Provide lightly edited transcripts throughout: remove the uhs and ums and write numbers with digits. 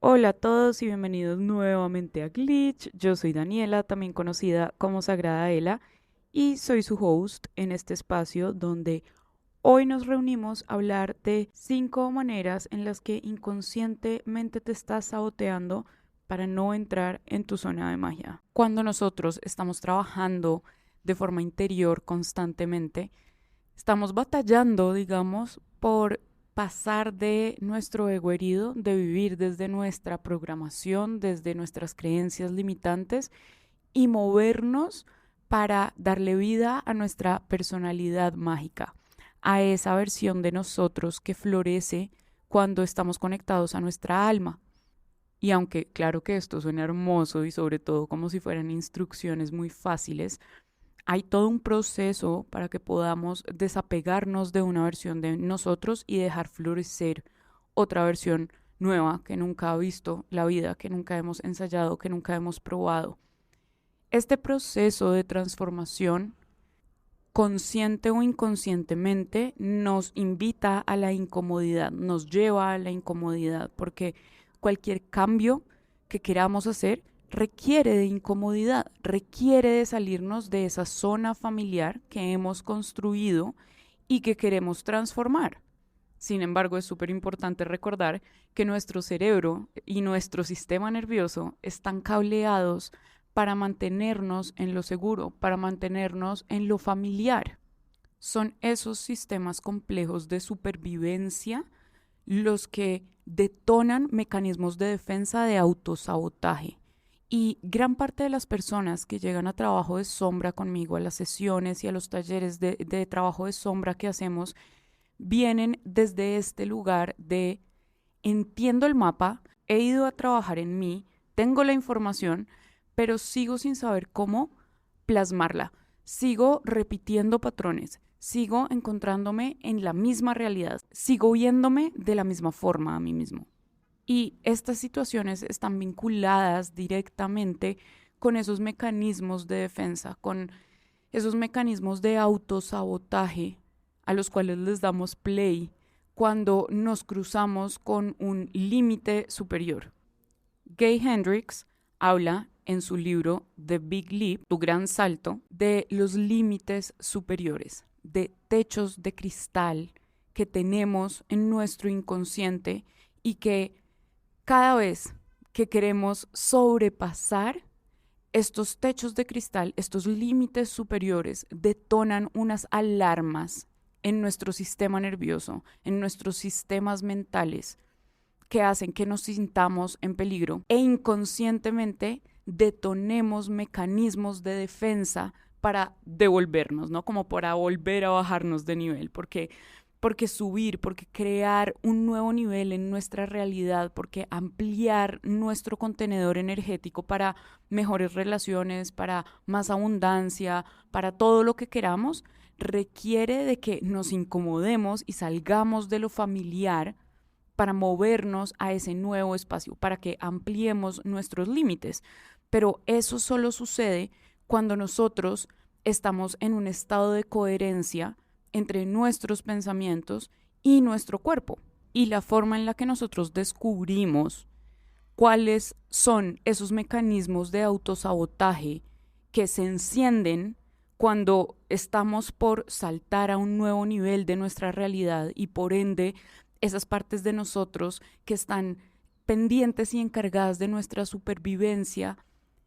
Hola a todos y bienvenidos nuevamente a Glitch. Yo soy Daniela, también conocida como Sagrada Ela, y soy su host en este espacio donde hoy nos reunimos a hablar de 5 maneras en las que inconscientemente te estás saboteando para no entrar en tu zona de magia. Cuando nosotros estamos trabajando de forma interior constantemente, estamos batallando, digamos, por pasar de nuestro ego herido, de vivir desde nuestra programación, desde nuestras creencias limitantes y movernos para darle vida a nuestra personalidad mágica, a esa versión de nosotros que florece cuando estamos conectados a nuestra alma. Y aunque claro que esto suena hermoso y sobre todo como si fueran instrucciones muy fáciles, hay todo un proceso para que podamos desapegarnos de una versión de nosotros y dejar florecer otra versión nueva que nunca ha visto la vida, que nunca hemos ensayado, que nunca hemos probado. Este proceso de transformación, consciente o inconscientemente, nos invita a la incomodidad, nos lleva a la incomodidad, porque cualquier cambio que queramos hacer requiere de incomodidad, requiere de salirnos de esa zona familiar que hemos construido y que queremos transformar. Sin embargo, es súper importante recordar que nuestro cerebro y nuestro sistema nervioso están cableados para mantenernos en lo seguro, para mantenernos en lo familiar. Son esos sistemas complejos de supervivencia los que detonan mecanismos de defensa de autosabotaje. Y gran parte de las personas que llegan a trabajo de sombra conmigo, a las sesiones y a los talleres de trabajo de sombra que hacemos, vienen desde este lugar de entiendo el mapa, he ido a trabajar en mí, tengo la información, pero sigo sin saber cómo plasmarla. Sigo repitiendo patrones, sigo encontrándome en la misma realidad, sigo viéndome de la misma forma a mí mismo. Y estas situaciones están vinculadas directamente con esos mecanismos de defensa, con esos mecanismos de autosabotaje a los cuales les damos play cuando nos cruzamos con un límite superior. Gay Hendricks habla en su libro The Big Leap, Tu Gran Salto, de los límites superiores, de techos de cristal que tenemos en nuestro inconsciente y que cada vez que queremos sobrepasar estos techos de cristal, estos límites superiores, detonan unas alarmas en nuestro sistema nervioso, en nuestros sistemas mentales, que hacen que nos sintamos en peligro e inconscientemente detonemos mecanismos de defensa para devolvernos, ¿no? Como para volver a bajarnos de nivel, porque subir, porque crear un nuevo nivel en nuestra realidad, porque ampliar nuestro contenedor energético para mejores relaciones, para más abundancia, para todo lo que queramos, requiere de que nos incomodemos y salgamos de lo familiar para movernos a ese nuevo espacio, para que ampliemos nuestros límites. Pero eso solo sucede cuando nosotros estamos en un estado de coherencia entre nuestros pensamientos y nuestro cuerpo. Y la forma en la que nosotros descubrimos cuáles son esos mecanismos de autosabotaje que se encienden cuando estamos por saltar a un nuevo nivel de nuestra realidad y por ende esas partes de nosotros que están pendientes y encargadas de nuestra supervivencia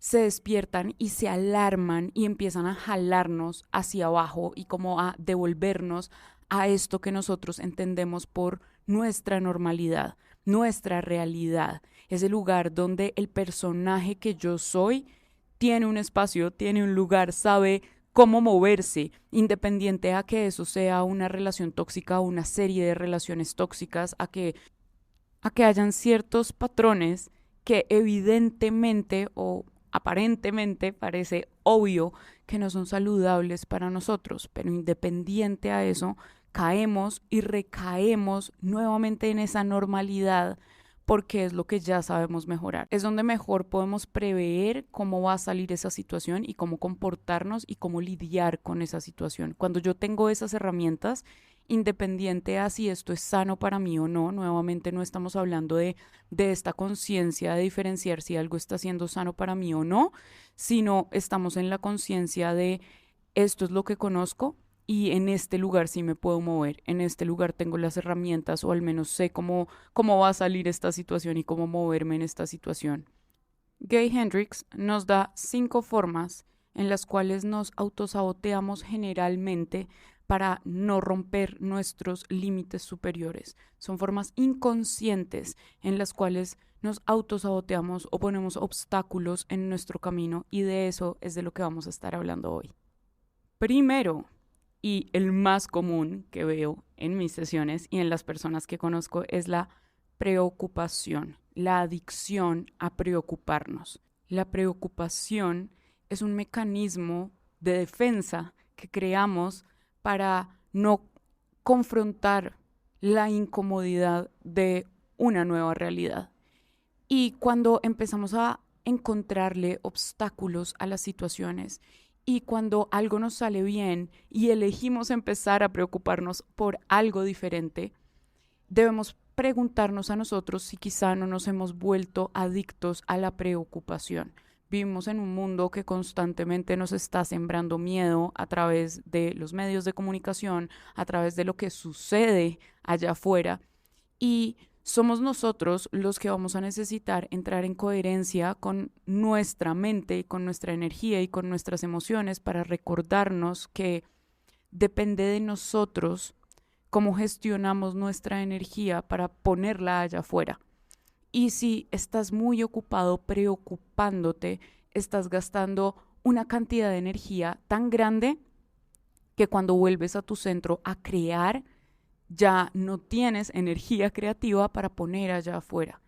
se despiertan y se alarman y empiezan a jalarnos hacia abajo y como a devolvernos a esto que nosotros entendemos por nuestra normalidad, nuestra realidad, ese lugar donde el personaje que yo soy tiene un espacio, tiene un lugar, sabe cómo moverse, independiente a que eso sea una relación tóxica o una serie de relaciones tóxicas, a que hayan ciertos patrones que evidentemente o aparentemente parece obvio que no son saludables para nosotros, pero independiente a eso, caemos y recaemos nuevamente en esa normalidad porque es lo que ya sabemos mejorar. Es donde mejor podemos prever cómo va a salir esa situación y cómo comportarnos y cómo lidiar con esa situación. Cuando yo tengo esas herramientas, independiente a si esto es sano para mí o no, nuevamente no estamos hablando de esta conciencia de diferenciar si algo está siendo sano para mí o no, sino estamos en la conciencia de esto es lo que conozco y en este lugar sí me puedo mover, en este lugar tengo las herramientas o al menos sé cómo va a salir esta situación y cómo moverme en esta situación. Gay Hendricks nos da 5 formas en las cuales nos autosaboteamos generalmente para no romper nuestros límites superiores. Son formas inconscientes en las cuales nos autosaboteamos o ponemos obstáculos en nuestro camino y de eso es de lo que vamos a estar hablando hoy. Primero, y el más común que veo en mis sesiones y en las personas que conozco, es la preocupación, la adicción a preocuparnos. La preocupación es un mecanismo de defensa que creamos para no confrontar la incomodidad de una nueva realidad. Y cuando empezamos a encontrarle obstáculos a las situaciones y cuando algo nos sale bien y elegimos empezar a preocuparnos por algo diferente, debemos preguntarnos a nosotros si quizá no nos hemos vuelto adictos a la preocupación. Vivimos en un mundo que constantemente nos está sembrando miedo a través de los medios de comunicación, a través de lo que sucede allá afuera, y somos nosotros los que vamos a necesitar entrar en coherencia con nuestra mente, con nuestra energía y con nuestras emociones para recordarnos que depende de nosotros cómo gestionamos nuestra energía para ponerla allá afuera. Y si estás muy ocupado preocupándote, estás gastando una cantidad de energía tan grande que cuando vuelves a tu centro a crear, ya no tienes energía creativa para poner allá afuera.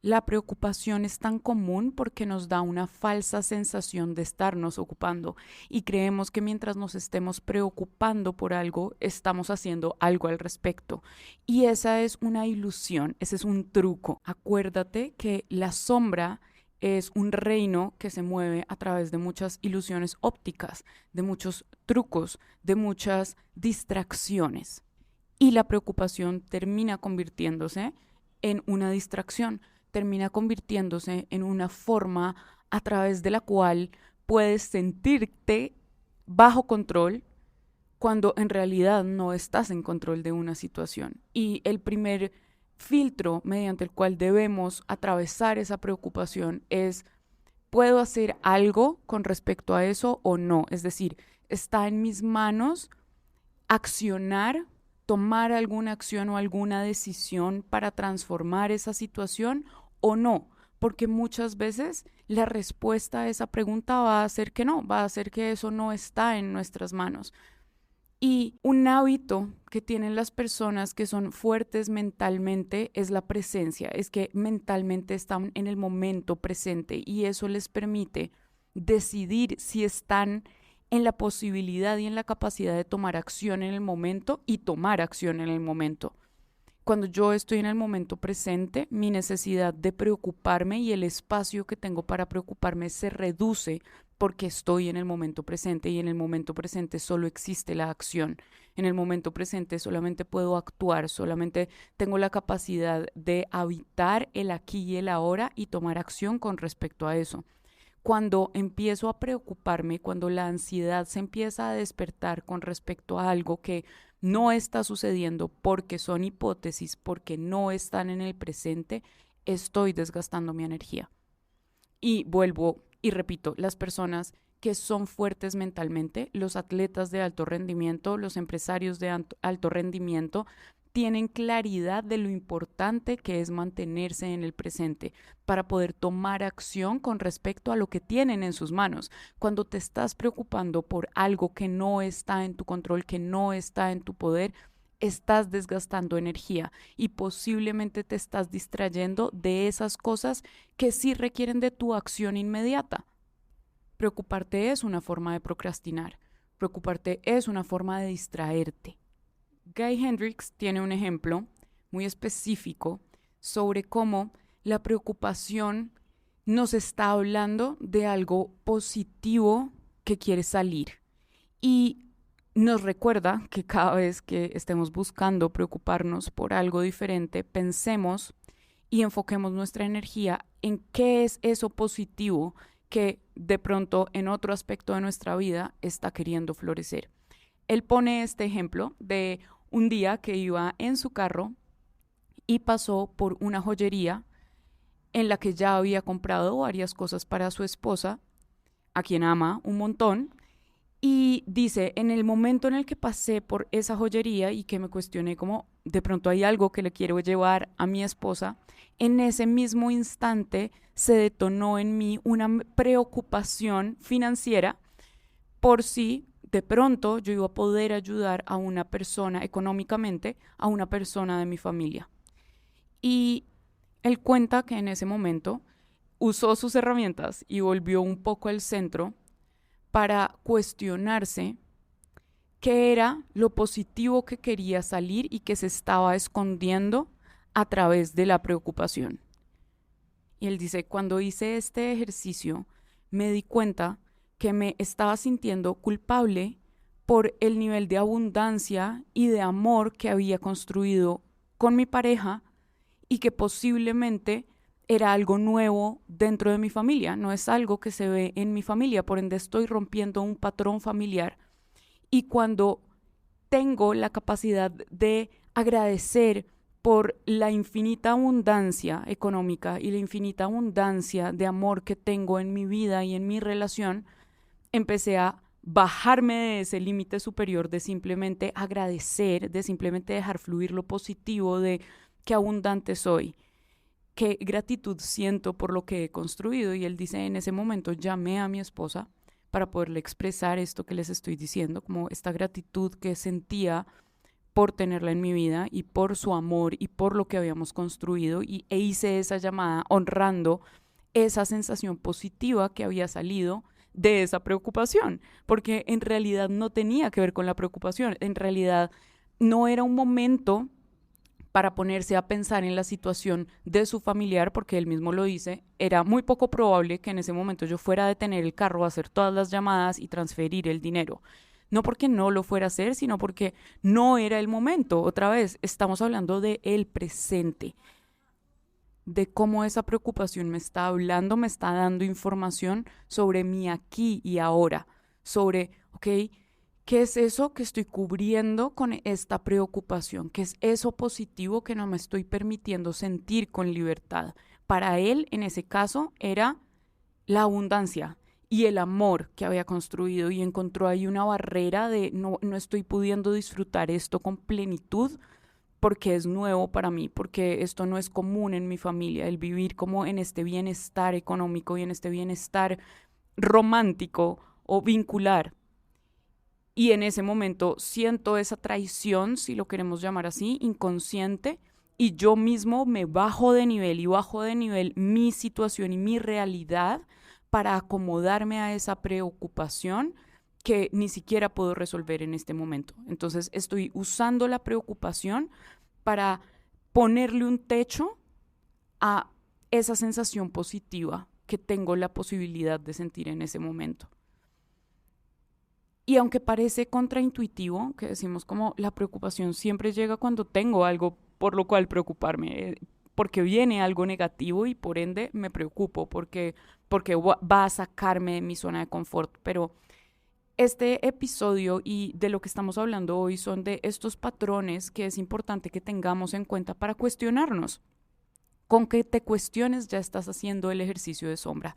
La preocupación es tan común porque nos da una falsa sensación de estarnos ocupando y creemos que mientras nos estemos preocupando por algo, estamos haciendo algo al respecto. Y esa es una ilusión, ese es un truco. Acuérdate que la sombra es un reino que se mueve a través de muchas ilusiones ópticas, de muchos trucos, de muchas distracciones. Y la preocupación termina convirtiéndose en una distracción, termina convirtiéndose en una forma a través de la cual puedes sentirte bajo control cuando en realidad no estás en control de una situación. Y el primer filtro mediante el cual debemos atravesar esa preocupación es: ¿puedo hacer algo con respecto a eso o no? Es decir, ¿está en mis manos accionar, tomar alguna acción o alguna decisión para transformar esa situación o no? Porque muchas veces la respuesta a esa pregunta va a ser que no, va a ser que eso no está en nuestras manos. Y un hábito que tienen las personas que son fuertes mentalmente es la presencia, es que mentalmente están en el momento presente y eso les permite decidir si están en la posibilidad y en la capacidad de tomar acción en el momento y tomar acción en el momento. Cuando yo estoy en el momento presente, mi necesidad de preocuparme y el espacio que tengo para preocuparme se reduce porque estoy en el momento presente y en el momento presente solo existe la acción. En el momento presente solamente puedo actuar, solamente tengo la capacidad de habitar el aquí y el ahora y tomar acción con respecto a eso. Cuando empiezo a preocuparme, cuando la ansiedad se empieza a despertar con respecto a algo que no está sucediendo porque son hipótesis, porque no están en el presente, estoy desgastando mi energía. Y vuelvo y repito, las personas que son fuertes mentalmente, los atletas de alto rendimiento, los empresarios de alto rendimiento, tienen claridad de lo importante que es mantenerse en el presente para poder tomar acción con respecto a lo que tienen en sus manos. Cuando te estás preocupando por algo que no está en tu control, que no está en tu poder, estás desgastando energía y posiblemente te estás distrayendo de esas cosas que sí requieren de tu acción inmediata. Preocuparte es una forma de procrastinar. Preocuparte es una forma de distraerte. Gay Hendricks tiene un ejemplo muy específico sobre cómo la preocupación nos está hablando de algo positivo que quiere salir. Y nos recuerda que cada vez que estemos buscando preocuparnos por algo diferente, pensemos y enfoquemos nuestra energía en qué es eso positivo que de pronto en otro aspecto de nuestra vida está queriendo florecer. Él pone este ejemplo de un día que iba en su carro y pasó por una joyería en la que ya había comprado varias cosas para su esposa, a quien ama un montón, y dice, en el momento en el que pasé por esa joyería y que me cuestioné como de pronto hay algo que le quiero llevar a mi esposa, en ese mismo instante se detonó en mí una preocupación financiera por si de pronto yo iba a poder ayudar a una persona económicamente, a una persona de mi familia. Y él cuenta que en ese momento usó sus herramientas y volvió un poco al centro para cuestionarse qué era lo positivo que quería salir y que se estaba escondiendo a través de la preocupación. Y él dice, cuando hice este ejercicio, me di cuenta que me estaba sintiendo culpable por el nivel de abundancia y de amor que había construido con mi pareja y que posiblemente era algo nuevo dentro de mi familia, no es algo que se ve en mi familia, por ende estoy rompiendo un patrón familiar. Y cuando tengo la capacidad de agradecer por la infinita abundancia económica y la infinita abundancia de amor que tengo en mi vida y en mi relación, empecé a bajarme de ese límite superior de simplemente agradecer, de simplemente dejar fluir lo positivo, de qué abundante soy, qué gratitud siento por lo que he construido. Y él dice, en ese momento llamé a mi esposa para poderle expresar esto que les estoy diciendo, como esta gratitud que sentía por tenerla en mi vida y por su amor y por lo que habíamos construido, e hice esa llamada honrando esa sensación positiva que había salido de esa preocupación, porque en realidad no tenía que ver con la preocupación, en realidad no era un momento para ponerse a pensar en la situación de su familiar, porque él mismo lo dice, era muy poco probable que en ese momento yo fuera a detener el carro, a hacer todas las llamadas y transferir el dinero. No porque no lo fuera a hacer, sino porque no era el momento. Otra vez, estamos hablando de el presente, de cómo esa preocupación me está hablando, me está dando información sobre mi aquí y ahora, sobre, ok, ¿qué es eso que estoy cubriendo con esta preocupación? ¿Qué es eso positivo que no me estoy permitiendo sentir con libertad? Para él, en ese caso, era la abundancia y el amor que había construido, y encontró ahí una barrera de no estoy pudiendo disfrutar esto con plenitud porque es nuevo para mí, porque esto no es común en mi familia, el vivir como en este bienestar económico y en este bienestar romántico o vincular. Y en ese momento siento esa traición, si lo queremos llamar así, inconsciente, y yo mismo me bajo de nivel y bajo de nivel mi situación y mi realidad para acomodarme a esa preocupación que ni siquiera puedo resolver en este momento. Entonces estoy usando la preocupación para ponerle un techo a esa sensación positiva que tengo la posibilidad de sentir en ese momento. Y aunque parece contraintuitivo, que decimos como la preocupación siempre llega cuando tengo algo por lo cual preocuparme, porque viene algo negativo y por ende me preocupo, porque va a sacarme de mi zona de confort. Pero este episodio y de lo que estamos hablando hoy son de estos patrones que es importante que tengamos en cuenta para cuestionarnos. Con que te cuestiones ya estás haciendo el ejercicio de sombra.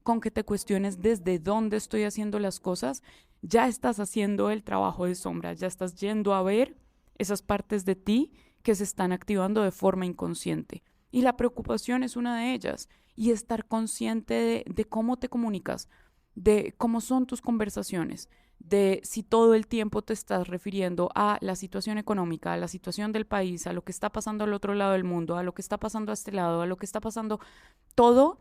Con que te cuestiones desde dónde estoy haciendo las cosas, ya estás haciendo el trabajo de sombra, ya estás yendo a ver esas partes de ti que se están activando de forma inconsciente. Y la preocupación es una de ellas. Y estar consciente de cómo te comunicas, de cómo son tus conversaciones, de si todo el tiempo te estás refiriendo a la situación económica, a la situación del país, a lo que está pasando al otro lado del mundo, a lo que está pasando a este lado, a lo que está pasando, todo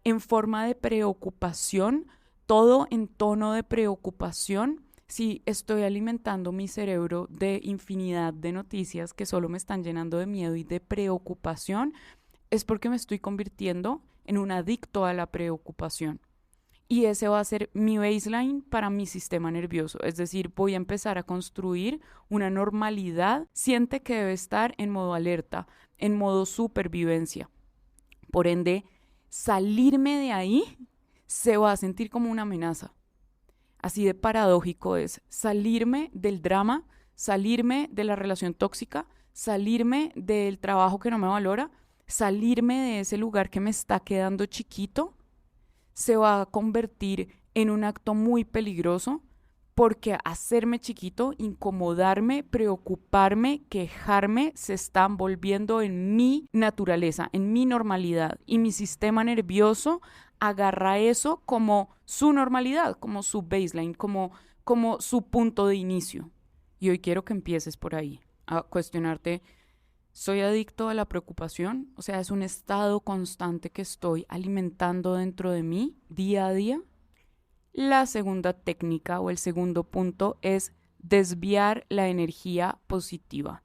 en forma de preocupación, todo en tono de preocupación, si estoy alimentando mi cerebro de infinidad de noticias que solo me están llenando de miedo y de preocupación, es porque me estoy convirtiendo en un adicto a la preocupación. Y ese va a ser mi baseline para mi sistema nervioso. Es decir, voy a empezar a construir una normalidad. Siente que debe estar en modo alerta, en modo supervivencia. Por ende, salirme de ahí se va a sentir como una amenaza. Así de paradójico es salirme del drama, salirme de la relación tóxica, salirme del trabajo que no me valora, salirme de ese lugar que me está quedando chiquito, se va a convertir en un acto muy peligroso porque hacerme chiquito, incomodarme, preocuparme, quejarme, se están volviendo en mi naturaleza, en mi normalidad. Y mi sistema nervioso agarra eso como su normalidad, como su baseline, como su punto de inicio. Y hoy quiero que empieces por ahí, a cuestionarte, ¿soy adicto a la preocupación? O sea, ¿es un estado constante que estoy alimentando dentro de mí día a día? La segunda técnica o el segundo punto es desviar la energía positiva.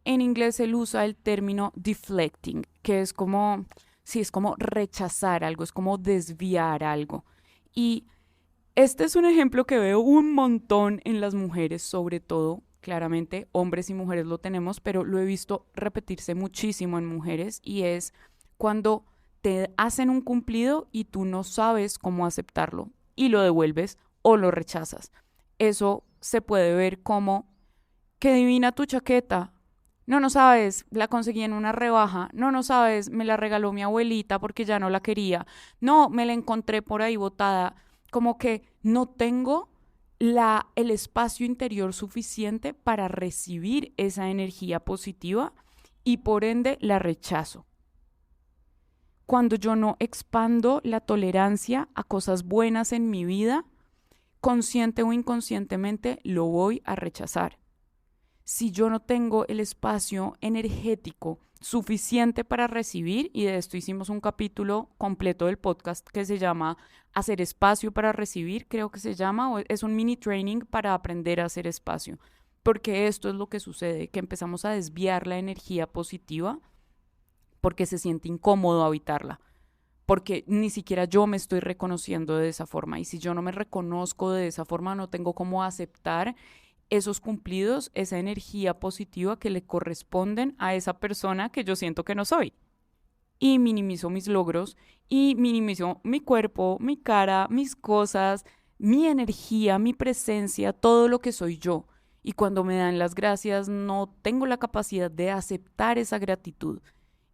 En inglés él usa el término deflecting, que es como, sí, es como rechazar algo, es como desviar algo. Y este es un ejemplo que veo un montón en las mujeres, sobre todo, claramente hombres y mujeres lo tenemos, pero lo he visto repetirse muchísimo en mujeres y es cuando te hacen un cumplido y tú no sabes cómo aceptarlo y lo devuelves o lo rechazas. Eso se puede ver como, qué divina tu chaqueta. No, no sabes, la conseguí en una rebaja. No, no sabes, me la regaló mi abuelita porque ya no la quería. No, me la encontré por ahí botada. Como que no tengo el espacio interior suficiente para recibir esa energía positiva y por ende la rechazo. Cuando yo no expando la tolerancia a cosas buenas en mi vida, consciente o inconscientemente lo voy a rechazar. Si yo no tengo el espacio energético suficiente para recibir, y de esto hicimos un capítulo completo del podcast que se llama Hacer espacio para recibir, creo que se llama, o es un mini training para aprender a hacer espacio, porque esto es lo que sucede, que empezamos a desviar la energía positiva porque se siente incómodo habitarla, porque ni siquiera yo me estoy reconociendo de esa forma, y si yo no me reconozco de esa forma, no tengo cómo aceptar esos cumplidos, esa energía positiva que le corresponden a esa persona que yo siento que no soy. Y minimizo mis logros y minimizo mi cuerpo, mi cara, mis cosas, mi energía, mi presencia, todo lo que soy yo. Y cuando me dan las gracias, no tengo la capacidad de aceptar esa gratitud.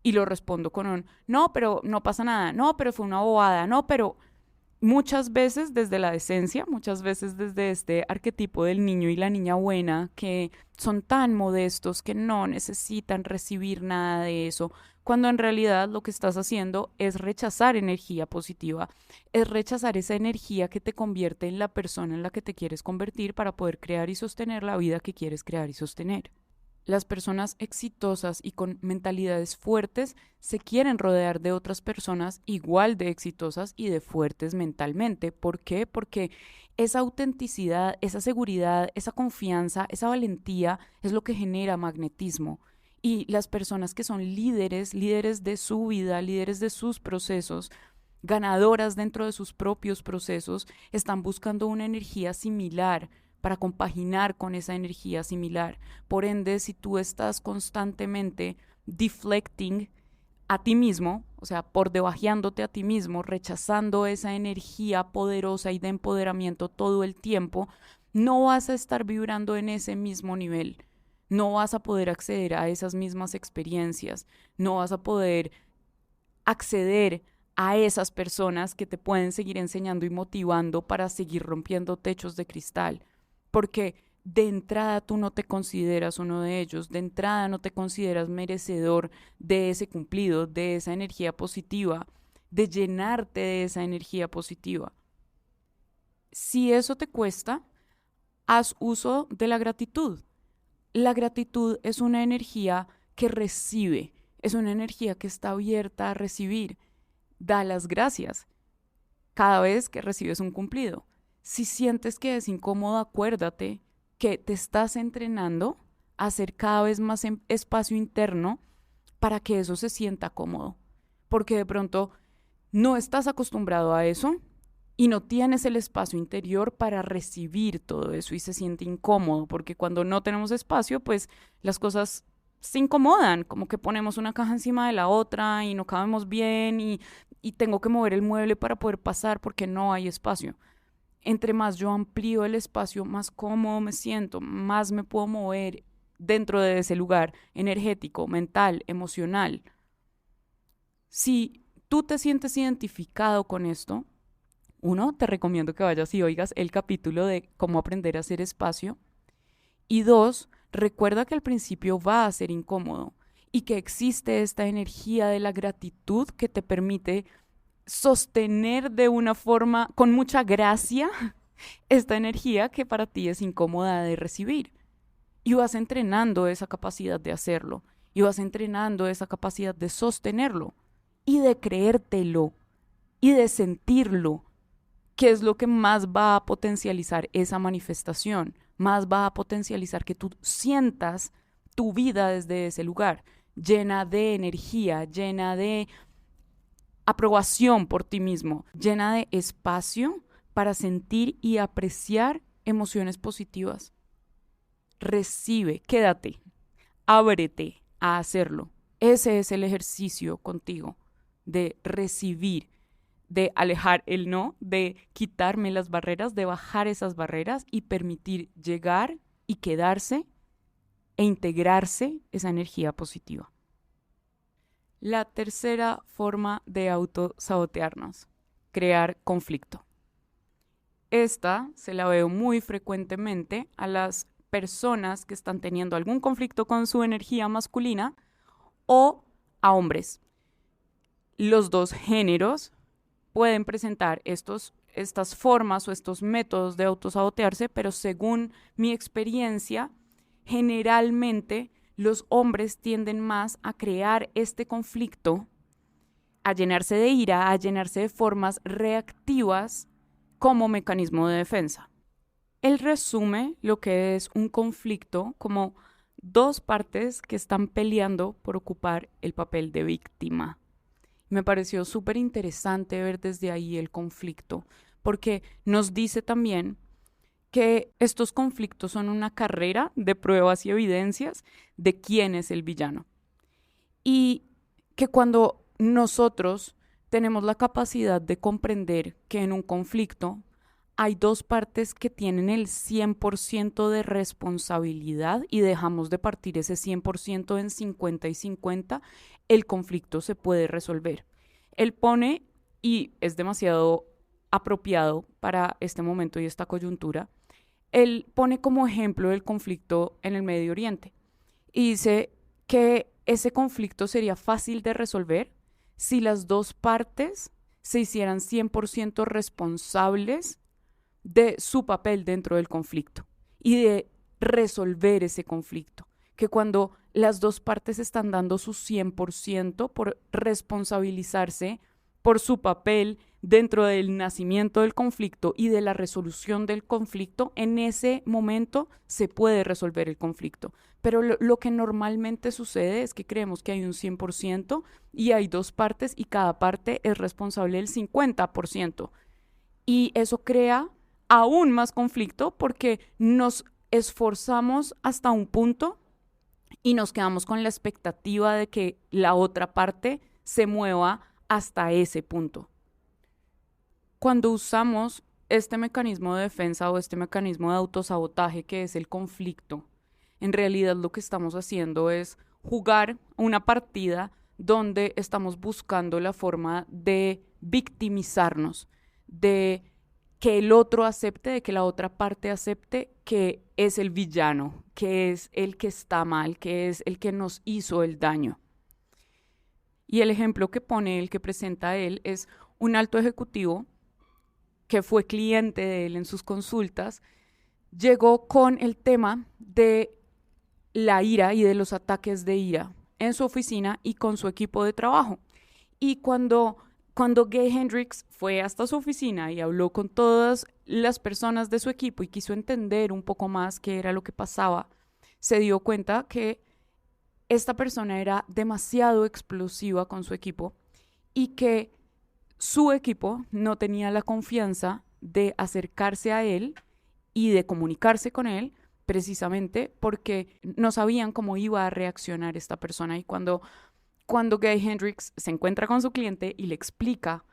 Y lo respondo con un, no, pero no pasa nada, no, pero fue una bobada, no, pero muchas veces desde la decencia, muchas veces desde este arquetipo del niño y la niña buena, que son tan modestos que no necesitan recibir nada de eso, cuando en realidad lo que estás haciendo es rechazar energía positiva, es rechazar esa energía que te convierte en la persona en la que te quieres convertir para poder crear y sostener la vida que quieres crear y sostener. Las personas exitosas y con mentalidades fuertes se quieren rodear de otras personas igual de exitosas y de fuertes mentalmente. ¿Por qué? Porque esa autenticidad, esa seguridad, esa confianza, esa valentía es lo que genera magnetismo. Y las personas que son líderes, líderes de su vida, líderes de sus procesos, ganadoras dentro de sus propios procesos, están buscando una energía similar para compaginar con esa energía similar. Por ende, si tú estás constantemente deflecting a ti mismo, o sea, por debajeándote a ti mismo, rechazando esa energía poderosa y de empoderamiento todo el tiempo, no vas a estar vibrando en ese mismo nivel. No vas a poder acceder a esas mismas experiencias. No vas a poder acceder a esas personas que te pueden seguir enseñando y motivando para seguir rompiendo techos de cristal. Porque de entrada tú no te consideras uno de ellos, de entrada no te consideras merecedor de ese cumplido, de esa energía positiva, de llenarte de esa energía positiva. Si eso te cuesta, haz uso de la gratitud. La gratitud es una energía que recibe, es una energía que está abierta a recibir. Da las gracias cada vez que recibes un cumplido. Si sientes que es incómodo, acuérdate que te estás entrenando a hacer cada vez más espacio interno para que eso se sienta cómodo. Porque de pronto no estás acostumbrado a eso y no tienes el espacio interior para recibir todo eso y se siente incómodo, porque cuando no tenemos espacio, pues las cosas se incomodan, como que ponemos una caja encima de la otra y no cabemos bien y tengo que mover el mueble para poder pasar porque no hay espacio. Entre más yo amplío el espacio, más cómodo me siento, más me puedo mover dentro de ese lugar energético, mental, emocional. Si tú te sientes identificado con esto, uno, te recomiendo que vayas y oigas el capítulo de cómo aprender a hacer espacio. Y dos, recuerda que al principio va a ser incómodo y que existe esta energía de la gratitud que te permite sostener de una forma con mucha gracia esta energía que para ti es incómoda de recibir. Y vas entrenando esa capacidad de hacerlo, y vas entrenando esa capacidad de sostenerlo, y de creértelo, y de sentirlo, que es lo que más va a potencializar esa manifestación, más va a potencializar que tú sientas tu vida desde ese lugar, llena de energía, llena de aprobación por ti mismo, llena de espacio para sentir y apreciar emociones positivas. Recibe, quédate, ábrete a hacerlo. Ese es el ejercicio contigo, de recibir, de alejar el no, de quitarme las barreras, de bajar esas barreras y permitir llegar y quedarse e integrarse esa energía positiva. La tercera forma de autosabotearnos, crear conflicto. Esta se la veo muy frecuentemente a las personas que están teniendo algún conflicto con su energía masculina o a hombres. Los dos géneros pueden presentar estas formas o estos métodos de autosabotearse, pero según mi experiencia, generalmente los hombres tienden más a crear este conflicto, a llenarse de ira, a llenarse de formas reactivas como mecanismo de defensa. Él resume lo que es un conflicto como dos partes que están peleando por ocupar el papel de víctima. Me pareció súper interesante ver desde ahí el conflicto, porque nos dice también que estos conflictos son una carrera de pruebas y evidencias de quién es el villano. Y que cuando nosotros tenemos la capacidad de comprender que en un conflicto hay dos partes que tienen el 100% de responsabilidad y dejamos de partir ese 100% en 50 y 50, el conflicto se puede resolver. Él pone, y es demasiado apropiado para este momento y esta coyuntura, él pone como ejemplo el conflicto en el Medio Oriente y dice que ese conflicto sería fácil de resolver si las dos partes se hicieran 100% responsables de su papel dentro del conflicto y de resolver ese conflicto. Que cuando las dos partes están dando su 100% por responsabilizarse por su papel dentro del nacimiento del conflicto y de la resolución del conflicto, en ese momento se puede resolver el conflicto. Pero lo que normalmente sucede es que creemos que hay un 100% y hay dos partes y cada parte es responsable del 50%. Y eso crea aún más conflicto porque nos esforzamos hasta un punto y nos quedamos con la expectativa de que la otra parte se mueva hasta ese punto. Cuando usamos este mecanismo de defensa o este mecanismo de autosabotaje que es el conflicto, en realidad lo que estamos haciendo es jugar una partida donde estamos buscando la forma de victimizarnos, de que el otro acepte, de que la otra parte acepte que es el villano, que es el que está mal, que es el que nos hizo el daño. Y el ejemplo que pone él, que presenta él, es un alto ejecutivo que fue cliente de él en sus consultas, llegó con el tema de la ira y de los ataques de ira en su oficina y con su equipo de trabajo. Y cuando Cuando Gay Hendricks fue hasta su oficina y habló con todas las personas de su equipo y quiso entender un poco más qué era lo que pasaba, se dio cuenta que esta persona era demasiado explosiva con su equipo y que su equipo no tenía la confianza de acercarse a él y de comunicarse con él, precisamente porque no sabían cómo iba a reaccionar esta persona. Y cuando Gay Hendricks se encuentra con su cliente y le explica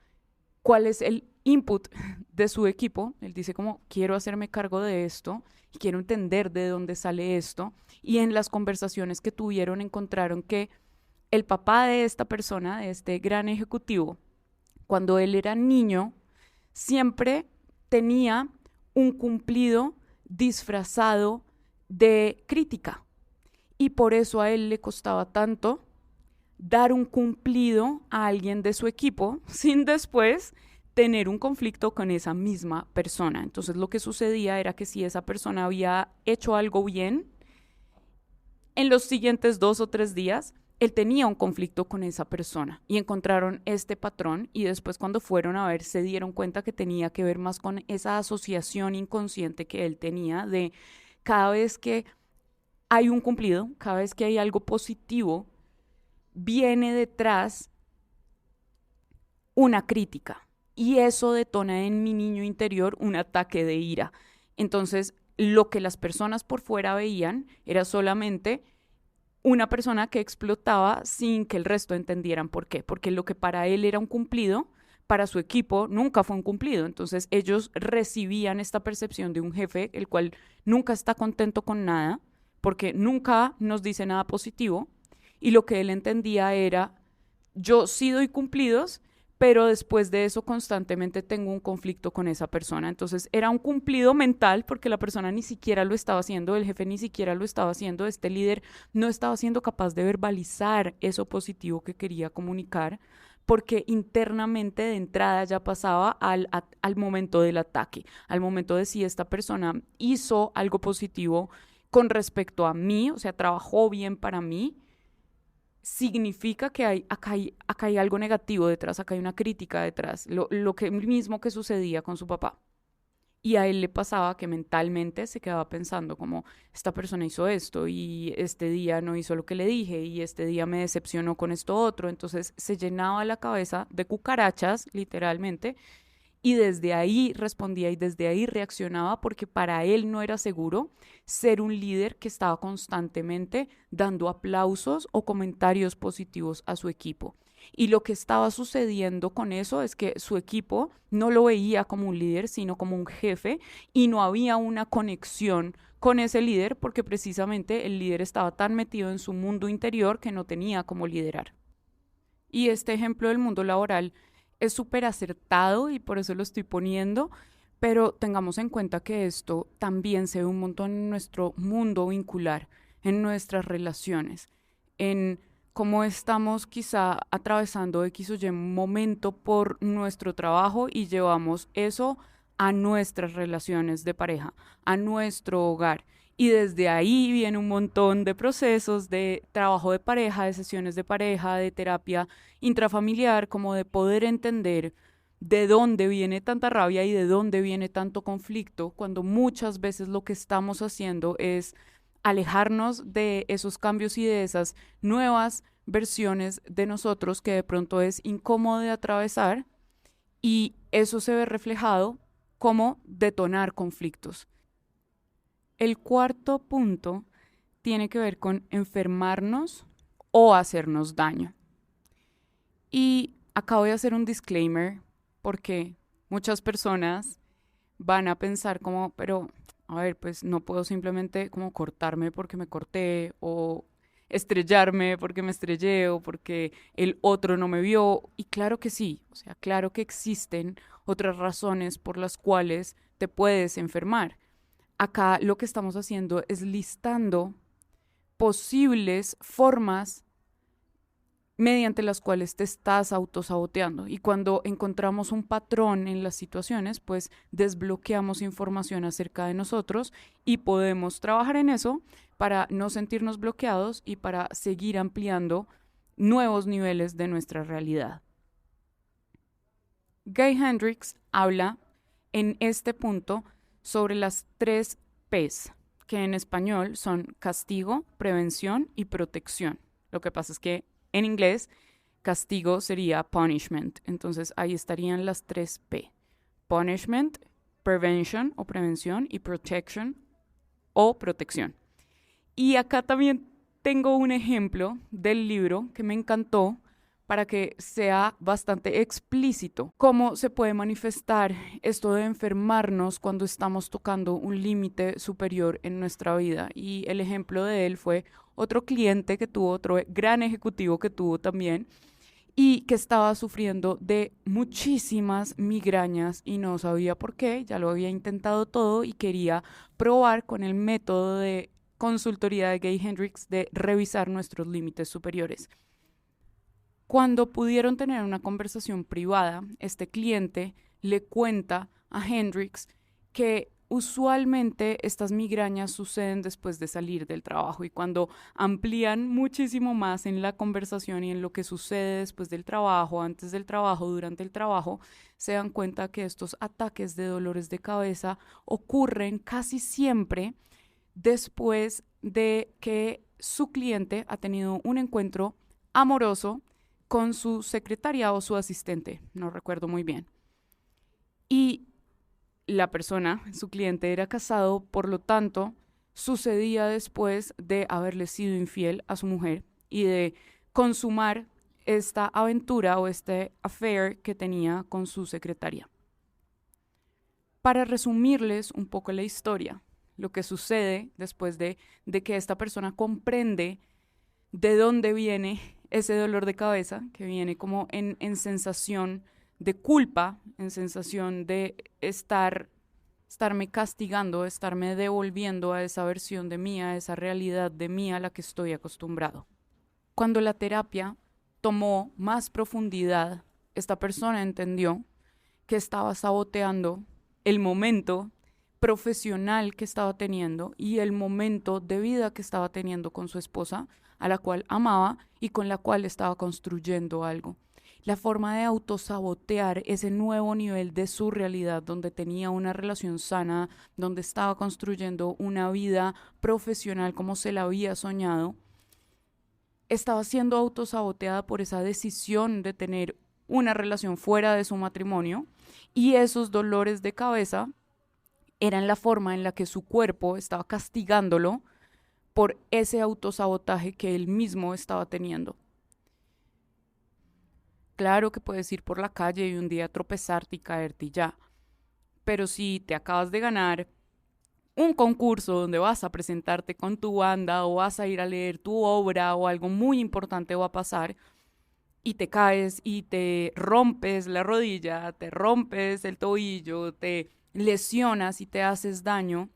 cuál es el input de su equipo, él dice como, quiero hacerme cargo de esto y quiero entender de dónde sale esto. Y en las conversaciones que tuvieron encontraron que el papá de esta persona, de este gran ejecutivo, cuando él era niño, siempre tenía un cumplido disfrazado de crítica. Y por eso a él le costaba tanto dar un cumplido a alguien de su equipo sin después tener un conflicto con esa misma persona. Entonces lo que sucedía era que si esa persona había hecho algo bien, en los siguientes 2 o 3 días, él tenía un conflicto con esa persona y encontraron este patrón y después cuando fueron a ver se dieron cuenta que tenía que ver más con esa asociación inconsciente que él tenía de cada vez que hay un cumplido, cada vez que hay algo positivo, viene detrás una crítica y eso detona en mi niño interior un ataque de ira. Entonces, lo que las personas por fuera veían era solamente una persona que explotaba sin que el resto entendieran por qué, porque lo que para él era un cumplido, para su equipo nunca fue un cumplido. Entonces ellos recibían esta percepción de un jefe, el cual nunca está contento con nada, porque nunca nos dice nada positivo, y lo que él entendía era, yo sí doy cumplidos, pero después de eso constantemente tengo un conflicto con esa persona. Entonces era un cumplido mental porque la persona ni siquiera lo estaba haciendo, el jefe ni siquiera lo estaba haciendo, este líder no estaba siendo capaz de verbalizar eso positivo que quería comunicar porque internamente de entrada ya pasaba al momento del ataque, al momento de si esta persona hizo algo positivo con respecto a mí, o sea, trabajó bien para mí, significa que acá hay algo negativo detrás, acá hay una crítica detrás, lo que mismo que sucedía con su papá. Y a él le pasaba que mentalmente se quedaba pensando como, esta persona hizo esto y este día no hizo lo que le dije y este día me decepcionó con esto otro. Entonces se llenaba la cabeza de cucarachas, literalmente, y desde ahí respondía y desde ahí reaccionaba porque para él no era seguro ser un líder que estaba constantemente dando aplausos o comentarios positivos a su equipo. Y lo que estaba sucediendo con eso es que su equipo no lo veía como un líder, sino como un jefe y no había una conexión con ese líder porque precisamente el líder estaba tan metido en su mundo interior que no tenía cómo liderar. Y este ejemplo del mundo laboral es súper acertado y por eso lo estoy poniendo, pero tengamos en cuenta que esto también se ve un montón en nuestro mundo vincular, en nuestras relaciones, en cómo estamos quizá atravesando X o Y momento por nuestro trabajo y llevamos eso a nuestras relaciones de pareja, a nuestro hogar. Y desde ahí viene un montón de procesos de trabajo de pareja, de sesiones de pareja, de terapia intrafamiliar, como de poder entender de dónde viene tanta rabia y de dónde viene tanto conflicto, cuando muchas veces lo que estamos haciendo es alejarnos de esos cambios y de esas nuevas versiones de nosotros que de pronto es incómodo de atravesar y eso se ve reflejado como detonar conflictos. El cuarto punto tiene que ver con enfermarnos o hacernos daño. Y acá voy a hacer un disclaimer porque muchas personas van a pensar como, pero, a ver, pues no puedo simplemente como cortarme porque me corté o estrellarme porque me estrellé o porque el otro no me vio. Y claro que sí, o sea, claro que existen otras razones por las cuales te puedes enfermar. Acá lo que estamos haciendo es listando posibles formas mediante las cuales te estás autosaboteando. Y cuando encontramos un patrón en las situaciones, pues desbloqueamos información acerca de nosotros y podemos trabajar en eso para no sentirnos bloqueados y para seguir ampliando nuevos niveles de nuestra realidad. Gay Hendricks habla en este punto sobre las 3 P's, que en español son castigo, prevención y protección. Lo que pasa es que en inglés castigo sería punishment, entonces ahí estarían las 3 P. Punishment, prevention o prevención y protection o protección. Y acá también tengo un ejemplo del libro que me encantó para que sea bastante explícito cómo se puede manifestar esto de enfermarnos cuando estamos tocando un límite superior en nuestra vida. Y el ejemplo de él fue otro cliente que tuvo, otro gran ejecutivo que tuvo también, y que estaba sufriendo de muchísimas migrañas y no sabía por qué, ya lo había intentado todo y quería probar con el método de consultoría de Gay Hendricks de revisar nuestros límites superiores. Cuando pudieron tener una conversación privada, este cliente le cuenta a Hendricks que usualmente estas migrañas suceden después de salir del trabajo, y cuando amplían muchísimo más en la conversación y en lo que sucede después del trabajo, antes del trabajo, durante el trabajo, se dan cuenta que estos ataques de dolores de cabeza ocurren casi siempre después de que su cliente ha tenido un encuentro amoroso con su secretaria o su asistente, no recuerdo muy bien. Y la persona, su cliente, era casado, por lo tanto, sucedía después de haberle sido infiel a su mujer y de consumar esta aventura o este affair que tenía con su secretaria. Para resumirles un poco la historia, lo que sucede después de que esta persona comprende de dónde viene ese dolor de cabeza, que viene como en sensación de culpa, en sensación de estarme castigando, estarme devolviendo a esa versión de mí, a esa realidad de mí a la que estoy acostumbrado. Cuando la terapia tomó más profundidad, esta persona entendió que estaba saboteando el momento profesional que estaba teniendo y el momento de vida que estaba teniendo con su esposa, a la cual amaba y con la cual estaba construyendo algo. La forma de autosabotear ese nuevo nivel de su realidad, donde tenía una relación sana, donde estaba construyendo una vida profesional como se la había soñado, estaba siendo autosaboteada por esa decisión de tener una relación fuera de su matrimonio, y esos dolores de cabeza eran la forma en la que su cuerpo estaba castigándolo por ese autosabotaje que él mismo estaba teniendo. Claro que puedes ir por la calle y un día tropezarte y caerte y ya, pero si te acabas de ganar un concurso donde vas a presentarte con tu banda o vas a ir a leer tu obra o algo muy importante va a pasar y te caes y te rompes la rodilla, te rompes el tobillo, te lesionas y te haces daño,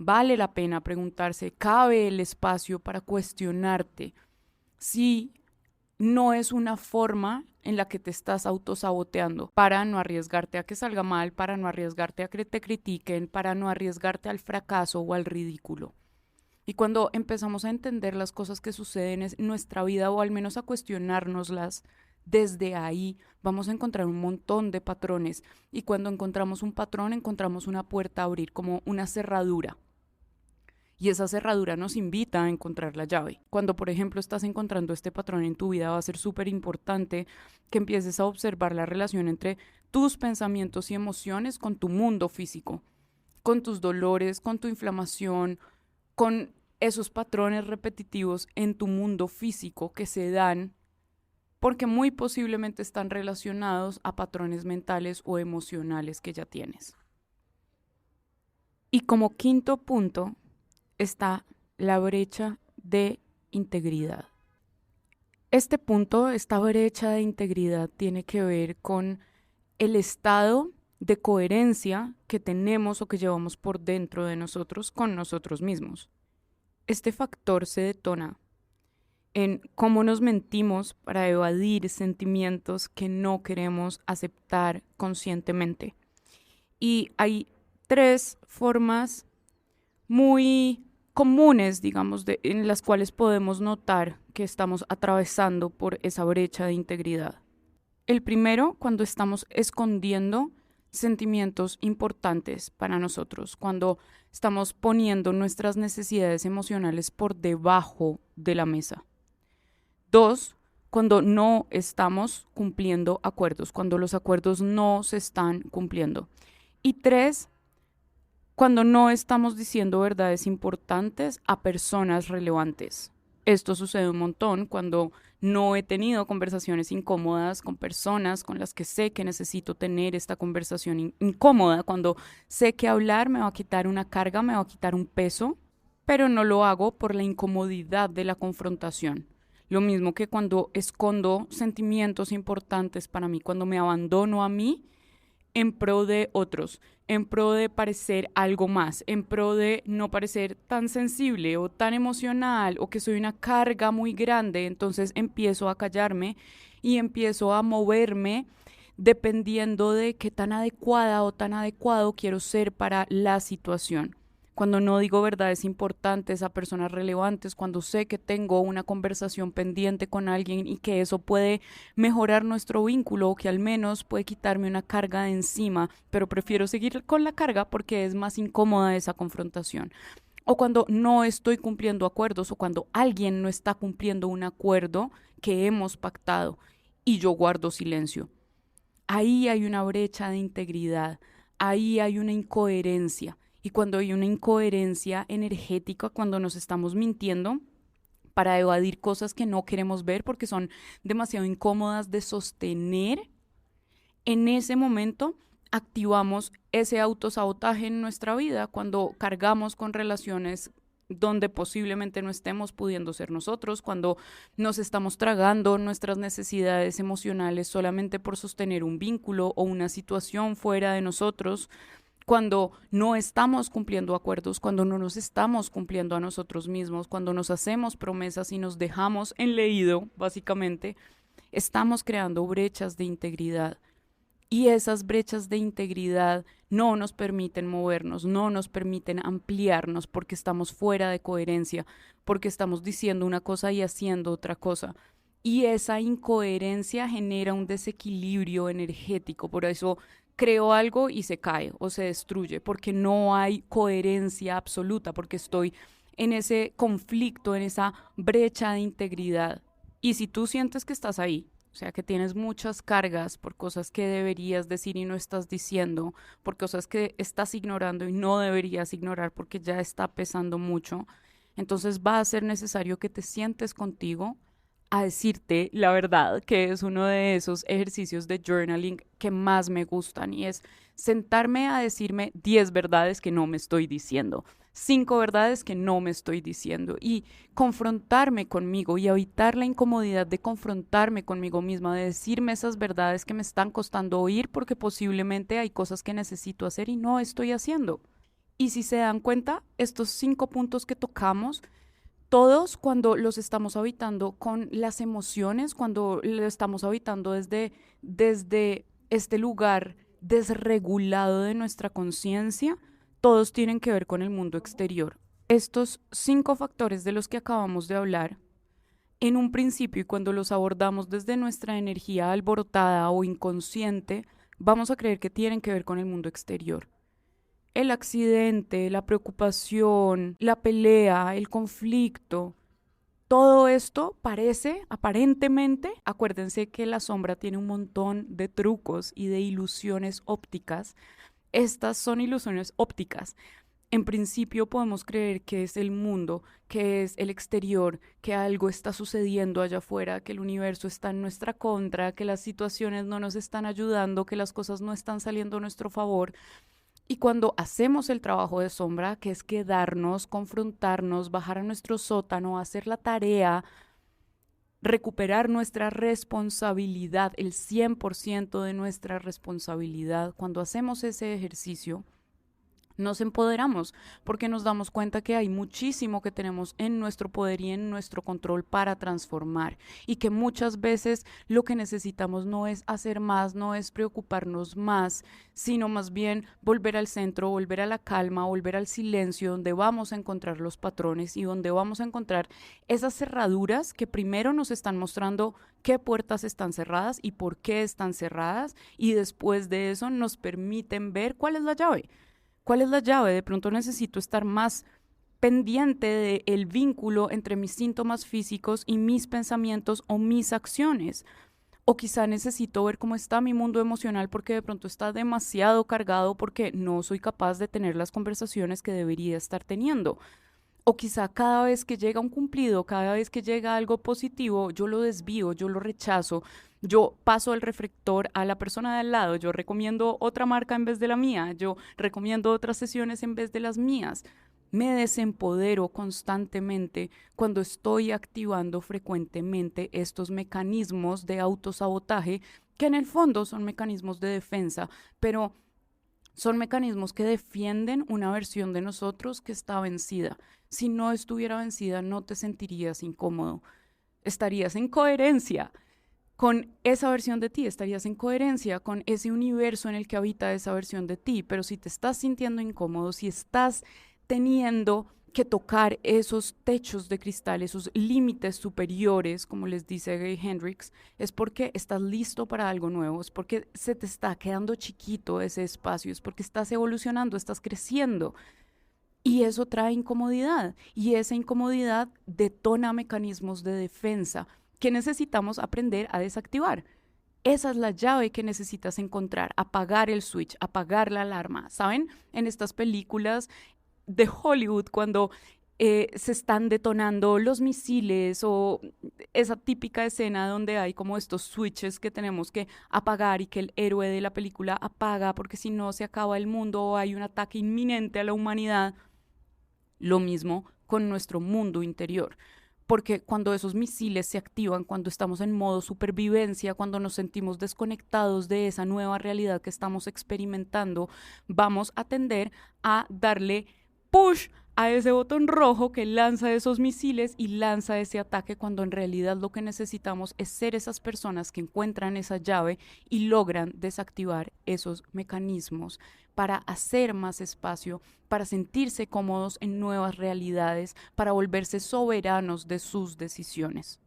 vale la pena preguntarse, ¿cabe el espacio para cuestionarte si no es una forma en la que te estás autosaboteando para no arriesgarte a que salga mal, para no arriesgarte a que te critiquen, para no arriesgarte al fracaso o al ridículo? Y cuando empezamos a entender las cosas que suceden en nuestra vida, o al menos a cuestionárnoslas, desde ahí vamos a encontrar un montón de patrones. Y cuando encontramos un patrón, encontramos una puerta a abrir, como una cerradura. Y esa cerradura nos invita a encontrar la llave. Cuando, por ejemplo, estás encontrando este patrón en tu vida, va a ser súper importante que empieces a observar la relación entre tus pensamientos y emociones con tu mundo físico, con tus dolores, con tu inflamación, con esos patrones repetitivos en tu mundo físico que se dan porque muy posiblemente están relacionados a patrones mentales o emocionales que ya tienes. Y como quinto punto está la brecha de integridad. Este punto, esta brecha de integridad, tiene que ver con el estado de coherencia que tenemos o que llevamos por dentro de nosotros con nosotros mismos. Este factor se detona en cómo nos mentimos para evadir sentimientos que no queremos aceptar conscientemente. Y hay 3 formas muy comunes, digamos, en las cuales podemos notar que estamos atravesando por esa brecha de integridad. El primero, cuando estamos escondiendo sentimientos importantes para nosotros, cuando estamos poniendo nuestras necesidades emocionales por debajo de la mesa. Dos, cuando no estamos cumpliendo acuerdos, cuando los acuerdos no se están cumpliendo. Y tres, cuando no estamos diciendo verdades importantes a personas relevantes. Esto sucede un montón cuando no he tenido conversaciones incómodas con personas con las que sé que necesito tener esta conversación incómoda, cuando sé que hablar me va a quitar una carga, me va a quitar un peso, pero no lo hago por la incomodidad de la confrontación. Lo mismo que cuando escondo sentimientos importantes para mí, cuando me abandono a mí en pro de otros, en pro de parecer algo más, en pro de no parecer tan sensible o tan emocional o que soy una carga muy grande, entonces empiezo a callarme y empiezo a moverme dependiendo de qué tan adecuada o tan adecuado quiero ser para la situación. Cuando no digo verdades importantes a personas relevantes, cuando sé que tengo una conversación pendiente con alguien y que eso puede mejorar nuestro vínculo o que al menos puede quitarme una carga de encima, pero prefiero seguir con la carga porque es más incómoda esa confrontación. O cuando no estoy cumpliendo acuerdos o cuando alguien no está cumpliendo un acuerdo que hemos pactado y yo guardo silencio. Ahí hay una brecha de integridad, ahí hay una incoherencia. Y cuando hay una incoherencia energética, cuando nos estamos mintiendo para evadir cosas que no queremos ver porque son demasiado incómodas de sostener, en ese momento activamos ese autosabotaje en nuestra vida cuando cargamos con relaciones donde posiblemente no estemos pudiendo ser nosotros, cuando nos estamos tragando nuestras necesidades emocionales solamente por sostener un vínculo o una situación fuera de nosotros, cuando no estamos cumpliendo acuerdos, cuando no nos estamos cumpliendo a nosotros mismos, cuando nos hacemos promesas y nos dejamos en leído, básicamente, estamos creando brechas de integridad. Y esas brechas de integridad no nos permiten movernos, no nos permiten ampliarnos porque estamos fuera de coherencia, porque estamos diciendo una cosa y haciendo otra cosa. Y esa incoherencia genera un desequilibrio energético, por eso creo algo y se cae o se destruye, porque no hay coherencia absoluta, porque estoy en ese conflicto, en esa brecha de integridad. Y si tú sientes que estás ahí, o sea, que tienes muchas cargas por cosas que deberías decir y no estás diciendo, por cosas que estás ignorando y no deberías ignorar porque ya está pesando mucho, entonces va a ser necesario que te sientes contigo a decirte la verdad, que es uno de esos ejercicios de journaling que más me gustan y es sentarme a decirme 10 verdades que no me estoy diciendo, 5 verdades que no me estoy diciendo y confrontarme conmigo y evitar la incomodidad de confrontarme conmigo misma, de decirme esas verdades que me están costando oír porque posiblemente hay cosas que necesito hacer y no estoy haciendo. Y si se dan cuenta, estos 5 puntos que tocamos todos cuando los estamos habitando con las emociones, cuando lo estamos habitando desde este lugar desregulado de nuestra conciencia, todos tienen que ver con el mundo exterior. Estos 5 factores de los que acabamos de hablar, en un principio y cuando los abordamos desde nuestra energía alborotada o inconsciente, vamos a creer que tienen que ver con el mundo exterior. El accidente, la preocupación, la pelea, el conflicto, todo esto parece, aparentemente, acuérdense que la sombra tiene un montón de trucos y de ilusiones ópticas. Estas son ilusiones ópticas. En principio podemos creer que es el mundo, que es el exterior, que algo está sucediendo allá afuera, que el universo está en nuestra contra, que las situaciones no nos están ayudando, que las cosas no están saliendo a nuestro favor. Y cuando hacemos el trabajo de sombra, que es quedarnos, confrontarnos, bajar a nuestro sótano, hacer la tarea, recuperar nuestra responsabilidad, el 100% de nuestra responsabilidad, cuando hacemos ese ejercicio, nos empoderamos porque nos damos cuenta que hay muchísimo que tenemos en nuestro poder y en nuestro control para transformar y que muchas veces lo que necesitamos no es hacer más, no es preocuparnos más, sino más bien volver al centro, volver a la calma, volver al silencio, donde vamos a encontrar los patrones y donde vamos a encontrar esas cerraduras que primero nos están mostrando qué puertas están cerradas y por qué están cerradas, y después de eso nos permiten ver cuál es la llave. ¿Cuál es la llave? De pronto necesito estar más pendiente del vínculo entre mis síntomas físicos y mis pensamientos o mis acciones. O quizá necesito ver cómo está mi mundo emocional porque de pronto está demasiado cargado porque no soy capaz de tener las conversaciones que debería estar teniendo. O quizá cada vez que llega un cumplido, cada vez que llega algo positivo, yo lo desvío, yo lo rechazo, yo paso el reflector a la persona de al lado, yo recomiendo otra marca en vez de la mía, yo recomiendo otras sesiones en vez de las mías. Me desempodero constantemente cuando estoy activando frecuentemente estos mecanismos de autosabotaje, que en el fondo son mecanismos de defensa, pero son mecanismos que defienden una versión de nosotros que está vencida. Si no estuviera vencida, no te sentirías incómodo. Estarías en coherencia con esa versión de ti, estarías en coherencia con ese universo en el que habita esa versión de ti. Pero si te estás sintiendo incómodo, si estás teniendo que tocar esos techos de cristal, esos límites superiores, como les dice Gay Hendricks, es porque estás listo para algo nuevo, es porque se te está quedando chiquito ese espacio, es porque estás evolucionando, estás creciendo. Y eso trae incomodidad, y esa incomodidad detona mecanismos de defensa que necesitamos aprender a desactivar. Esa es la llave que necesitas encontrar, apagar el switch, apagar la alarma. ¿Saben? En estas películas de Hollywood, cuando se están detonando los misiles, o esa típica escena donde hay como estos switches que tenemos que apagar y que el héroe de la película apaga porque si no se acaba el mundo o hay un ataque inminente a la humanidad. Lo mismo con nuestro mundo interior. Porque cuando esos misiles se activan, cuando estamos en modo supervivencia, cuando nos sentimos desconectados de esa nueva realidad que estamos experimentando, vamos a tender a darle push a ese botón rojo que lanza esos misiles y lanza ese ataque, cuando en realidad lo que necesitamos es ser esas personas que encuentran esa llave y logran desactivar esos mecanismos para hacer más espacio, para sentirse cómodos en nuevas realidades, para volverse soberanos de sus decisiones.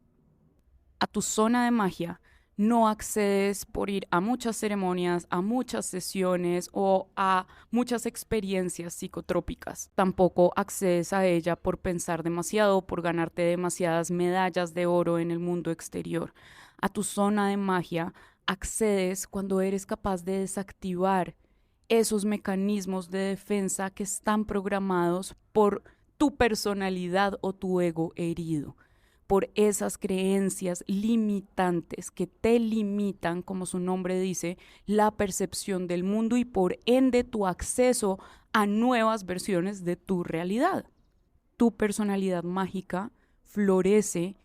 A tu zona de magia no accedes por ir a muchas ceremonias, a muchas sesiones o a muchas experiencias psicotrópicas. Tampoco accedes a ella por pensar demasiado, por ganarte demasiadas medallas de oro en el mundo exterior. A tu zona de magia accedes cuando eres capaz de desactivar esos mecanismos de defensa que están programados por tu personalidad o tu ego herido, por esas creencias limitantes que te limitan, como su nombre dice, la percepción del mundo y por ende tu acceso a nuevas versiones de tu realidad. Tu personalidad mágica florece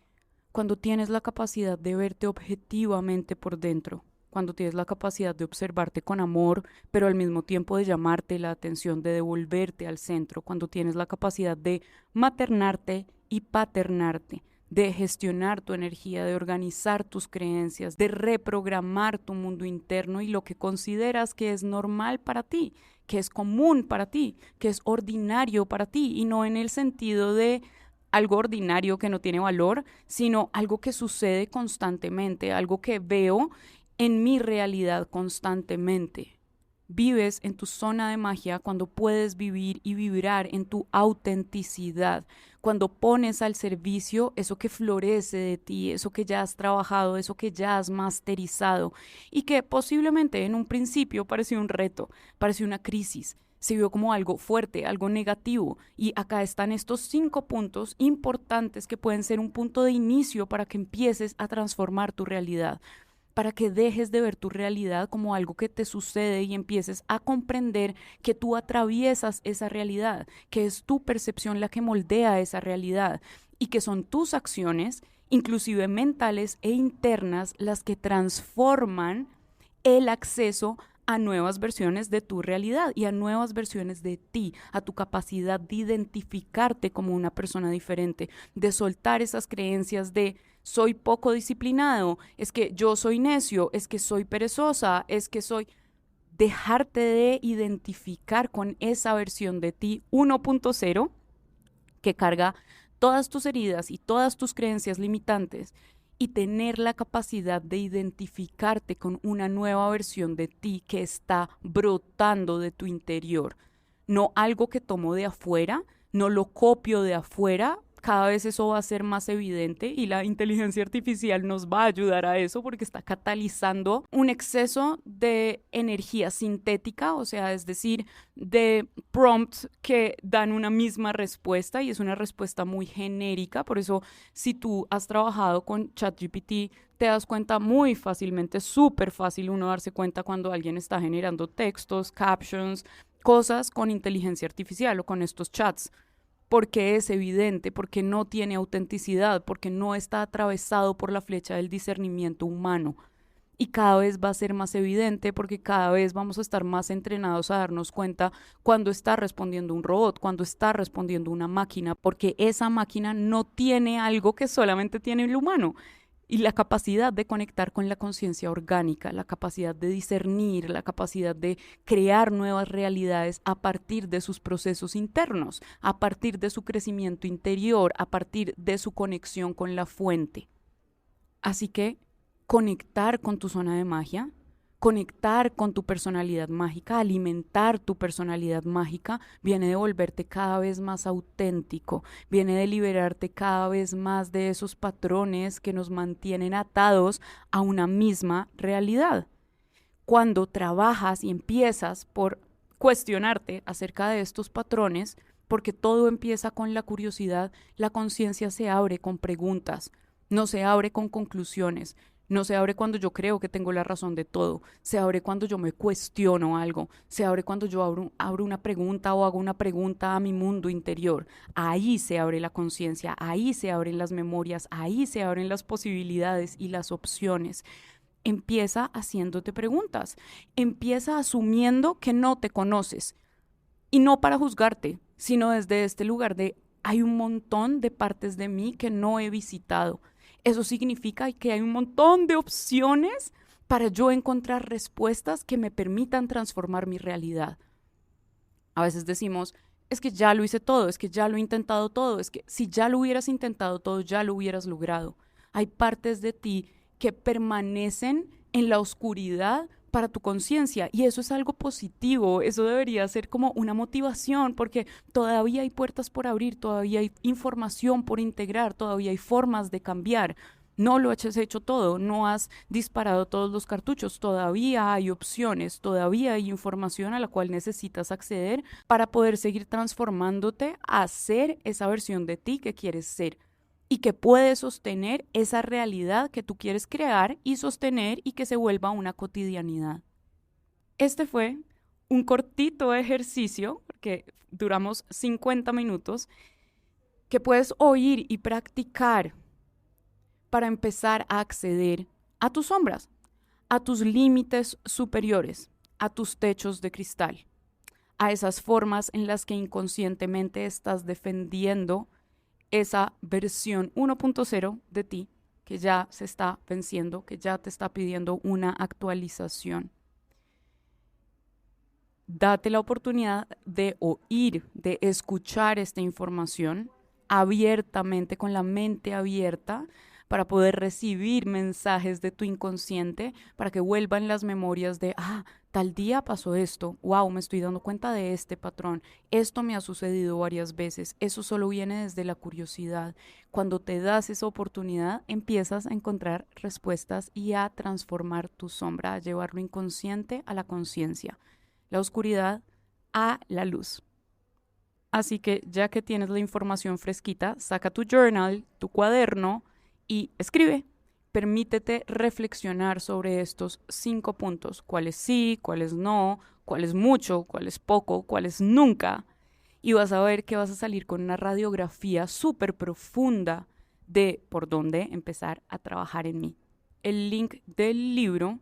cuando tienes la capacidad de verte objetivamente por dentro, cuando tienes la capacidad de observarte con amor, pero al mismo tiempo de llamarte la atención, de devolverte al centro, cuando tienes la capacidad de maternarte y paternarte, de gestionar tu energía, de organizar tus creencias, de reprogramar tu mundo interno y lo que consideras que es normal para ti, que es común para ti, que es ordinario para ti, y no en el sentido de algo ordinario que no tiene valor, sino algo que sucede constantemente, algo que veo en mi realidad constantemente. Vives en tu zona de magia cuando puedes vivir y vibrar en tu autenticidad, cuando pones al servicio eso que florece de ti, eso que ya has trabajado, eso que ya has masterizado y que posiblemente en un principio pareció un reto, pareció una crisis, se vio como algo fuerte, algo negativo, y acá están estos 5 puntos importantes que pueden ser un punto de inicio para que empieces a transformar tu realidad, para que dejes de ver tu realidad como algo que te sucede y empieces a comprender que tú atraviesas esa realidad, que es tu percepción la que moldea esa realidad y que son tus acciones, inclusive mentales e internas, las que transforman el acceso a nuevas versiones de tu realidad y a nuevas versiones de ti, a tu capacidad de identificarte como una persona diferente, de soltar esas creencias de soy poco disciplinado, es que yo soy necio, es que soy perezosa, es que soy... Dejarte de identificar con esa versión de ti 1.0 que carga todas tus heridas y todas tus creencias limitantes y tener la capacidad de identificarte con una nueva versión de ti que está brotando de tu interior. No algo que tomo de afuera, no lo copio de afuera. Cada vez eso va a ser más evidente y la inteligencia artificial nos va a ayudar a eso porque está catalizando un exceso de energía sintética, o sea, es decir, de prompts que dan una misma respuesta y es una respuesta muy genérica. Por eso, si tú has trabajado con ChatGPT, te das cuenta muy fácilmente, súper fácil uno darse cuenta cuando alguien está generando textos, captions, cosas con inteligencia artificial o con estos chats. Porque es evidente, porque no tiene autenticidad, porque no está atravesado por la flecha del discernimiento humano. Y cada vez va a ser más evidente porque cada vez vamos a estar más entrenados a darnos cuenta cuando está respondiendo un robot, cuando está respondiendo una máquina, porque esa máquina no tiene algo que solamente tiene el humano. Y la capacidad de conectar con la conciencia orgánica, la capacidad de discernir, la capacidad de crear nuevas realidades a partir de sus procesos internos, a partir de su crecimiento interior, a partir de su conexión con la fuente. Así que conectar con tu zona de magia, conectar con tu personalidad mágica, alimentar tu personalidad mágica, viene de volverte cada vez más auténtico, viene de liberarte cada vez más de esos patrones que nos mantienen atados a una misma realidad. Cuando trabajas y empiezas por cuestionarte acerca de estos patrones, porque todo empieza con la curiosidad, la conciencia se abre con preguntas, no se abre con conclusiones. No se abre cuando yo creo que tengo la razón de todo, se abre cuando yo me cuestiono algo, se abre cuando yo abro una pregunta o hago una pregunta a mi mundo interior. Ahí se abre la conciencia, ahí se abren las memorias, ahí se abren las posibilidades y las opciones. Empieza haciéndote preguntas, empieza asumiendo que no te conoces y no para juzgarte, sino desde este lugar de hay un montón de partes de mí que no he visitado. Eso significa que hay un montón de opciones para yo encontrar respuestas que me permitan transformar mi realidad. A veces decimos, es que ya lo hice todo, es que ya lo he intentado todo, es que si ya lo hubieras intentado todo, ya lo hubieras logrado. Hay partes de ti que permanecen en la oscuridad para tu conciencia y eso es algo positivo, eso debería ser como una motivación porque todavía hay puertas por abrir, todavía hay información por integrar, todavía hay formas de cambiar. No lo has hecho todo, no has disparado todos los cartuchos, todavía hay opciones, todavía hay información a la cual necesitas acceder para poder seguir transformándote a ser esa versión de ti que quieres ser y que puede sostener esa realidad que tú quieres crear y sostener y que se vuelva una cotidianidad. Este fue un cortito ejercicio, porque duramos 50 minutos, que puedes oír y practicar para empezar a acceder a tus sombras, a tus límites superiores, a tus techos de cristal, a esas formas en las que inconscientemente estás defendiendo esa versión 1.0 de ti que ya se está venciendo, que ya te está pidiendo una actualización. Date la oportunidad de oír, de escuchar esta información abiertamente, con la mente abierta, para poder recibir mensajes de tu inconsciente, para que vuelvan las memorias de, tal día pasó esto, wow, me estoy dando cuenta de este patrón, esto me ha sucedido varias veces, eso solo viene desde la curiosidad. Cuando te das esa oportunidad, empiezas a encontrar respuestas y a transformar tu sombra, a llevar lo inconsciente a la conciencia, la oscuridad a la luz. Así que ya que tienes la información fresquita, saca tu journal, tu cuaderno y escribe. Permítete reflexionar sobre estos 5 puntos. ¿Cuáles sí, cuáles no, cuáles mucho, cuáles poco, cuáles nunca? Y vas a ver que vas a salir con una radiografía súper profunda de por dónde empezar a trabajar en mí. El link del libro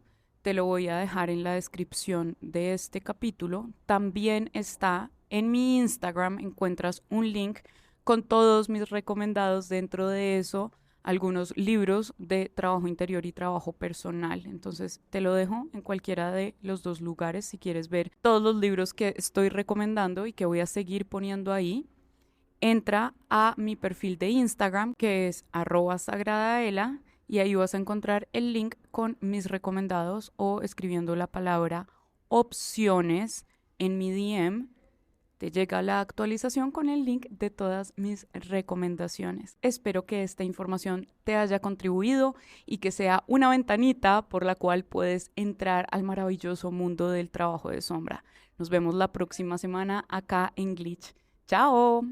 te lo voy a dejar en la descripción de este capítulo. También está en mi Instagram, encuentras un link con todos mis recomendados, dentro de eso algunos libros de trabajo interior y trabajo personal. Entonces te lo dejo en cualquiera de los dos lugares si quieres ver todos los libros que estoy recomendando y que voy a seguir poniendo ahí. Entra a mi perfil de Instagram, que es @sagradaela, y ahí vas a encontrar el link con mis recomendados, o escribiendo la palabra opciones en mi DM te llega la actualización con el link de todas mis recomendaciones. Espero que esta información te haya contribuido y que sea una ventanita por la cual puedes entrar al maravilloso mundo del trabajo de sombra. Nos vemos la próxima semana acá en Glitch. ¡Chao!